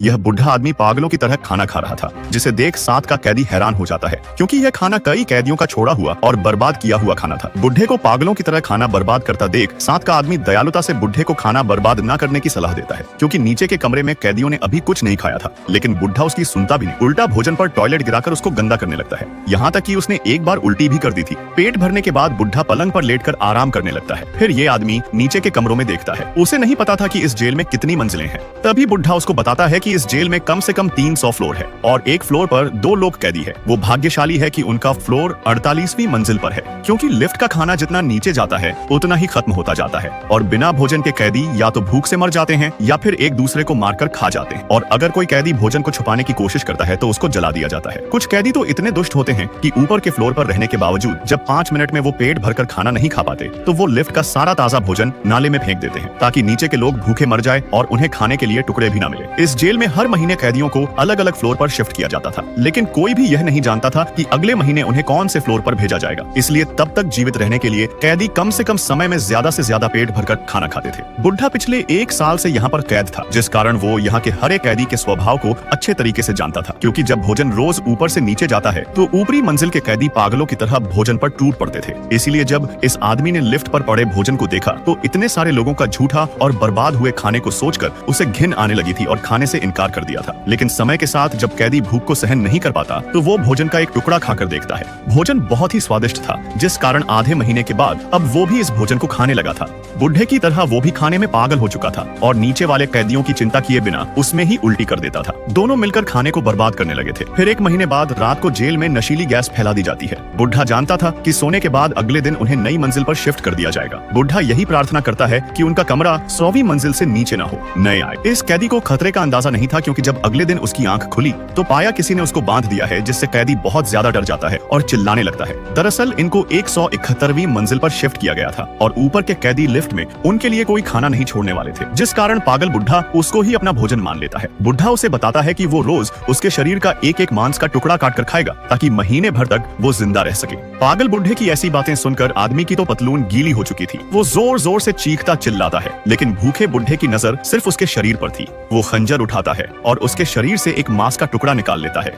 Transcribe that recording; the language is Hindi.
यह बुढ़ा आदमी पागलों की तरह खाना खा रहा था, जिसे देख साथ का कैदी हैरान हो जाता है, क्योंकि यह खाना कई कैदियों का छोड़ा हुआ और बर्बाद किया हुआ खाना था। बुढ़े को पागलों की तरह खाना बर्बाद करता देख साथ का आदमी दयालुता से बुढ़े को खाना बर्बाद न करने की सलाह देता है, क्योंकि नीचे के कमरे में कैदियों ने अभी कुछ नहीं खाया था। लेकिन बुढ़ा उसकी सुनता भी नहीं, उल्टा भोजन पर टॉयलेट गिराकर उसको गंदा करने लगता है। यहाँ तक कि उसने एक बार उल्टी भी कर दी थी। पेट भरने के बाद बुढ़ा पलंग पर लेटकर आराम करने लगता है। फिर ये आदमी नीचे के कमरों में देखता है। उसे नहीं पता था कि इस जेल में कितनी मंजिलें हैं। तभी बुढ़ा उसको बताता है कि इस जेल में कम से कम 300 फ्लोर है और एक फ्लोर पर 2 लोग कैदी है। वो भाग्यशाली है कि उनका फ्लोर 48वीं मंजिल पर है, क्योंकि लिफ्ट का खाना जितना नीचे जाता है उतना ही खत्म होता जाता है और बिना भोजन के कैदी या तो भूख से मर जाते हैं या फिर एक दूसरे को मारकर खा जाते हैं। और अगर कोई कैदी भोजन को छुपाने की कोशिश करता है तो उसको जला दिया जाता है। कुछ कैदी तो इतने दुष्ट होते हैं कि ऊपर के फ्लोर पर रहने के बावजूद जब 5 मिनट में वो पेट भरकर खाना नहीं खा पाते तो वो लिफ्ट का सारा ताजा भोजन नाले में फेंक देते हैं, ताकि नीचे के लोग भूखे मर जाए और उन्हें खाने के लिए टुकड़े भी न मिले। इस जेल में हर महीने कैदियों को अलग अलग फ्लोर पर शिफ्ट किया जाता था, लेकिन कोई भी यह नहीं जानता था कि अगले महीने उन्हें कौन से फ्लोर पर भेजा जाएगा। इसलिए तब तक जीवित रहने के लिए कैदी कम से कम समय में ज्यादा से ज्यादा पेट भरकर खाना खाते थे। बुढ़ा पिछले 1 साल से यहाँ पर कैद था, जिस कारण वो यहाँ के हर एक कैदी के स्वभाव को अच्छे तरीके से जानता था, क्योंकि जब भोजन रोज ऊपर से नीचे जाता है तो ऊपरी मंजिल के कैदी पागलों की तरह भोजन पर टूट पड़ते थे। इसीलिए जब इस आदमी ने लिफ्ट पर पड़े भोजन को देखा तो इतने सारे लोगों का झूठा और बर्बाद हुए खाने को सोचकर उसे घिन आने लगी थी और खाने से इनकार कर दिया था। लेकिन समय के साथ जब कैदी भूख को सहन नहीं कर पाता तो वो भोजन का एक टुकड़ा खाकर देखता है। भोजन बहुत ही स्वादिष्ट था, जिस कारण आधे महीने के बाद अब वो भी इस भोजन को खाने लगा था। बुढ़े की तरह वो भी खाने में पागल हो चुका था और नीचे वाले कैदियों की चिंता किए बिना उसमें ही उल्टी कर देता था। दोनों मिलकर खाने को बर्बाद करने लगे थे। फिर 1 महीने बाद रात को जेल में नशीली गैस फैला दी जाती है। बुढ़ा जानता था कि सोने के बाद अगले दिन उन्हें नई मंजिल पर शिफ्ट कर दिया जाएगा। बुढ़ा यही प्रार्थना करता है कि उनका कमरा 100वीं मंजिल से नीचे न हो, नए आए। इस कैदी को खतरे का अंदाजा नहीं था, क्योंकि जब अगले दिन उसकी आंख खुली तो पाया किसी ने उसको बांध दिया है, जिससे कैदी बहुत ज्यादा डर जाता है और चिल्लाने लगता है। दरअसल इनको 171वीं मंजिल पर शिफ्ट किया गया था और ऊपर के कैदी लिफ्ट में उनके लिए कोई खाना नहीं छोड़ने वाले थे, जिस कारण पागल बुढ़ा उसको ही अपना भोजन मान लेता है। बुढ़ा उसे बताता है कि वो रोज उसके शरीर का एक मांस का टुकड़ा काट कर खाएगा, ताकि महीने भर तक वो जिंदा रह सके। पागल बुढ़े की ऐसी बातें सुनकर आदमी की तो पतलून गीली हो चुकी थी। वो जोर जोर से चीखता चिल्लाता है, लेकिन भूखे बुढ़े की नजर सिर्फ उसके शरीर पर थी। वो खंजर उठाता है और उसके शरीर से एक मांस का टुकड़ा निकाल लेता है।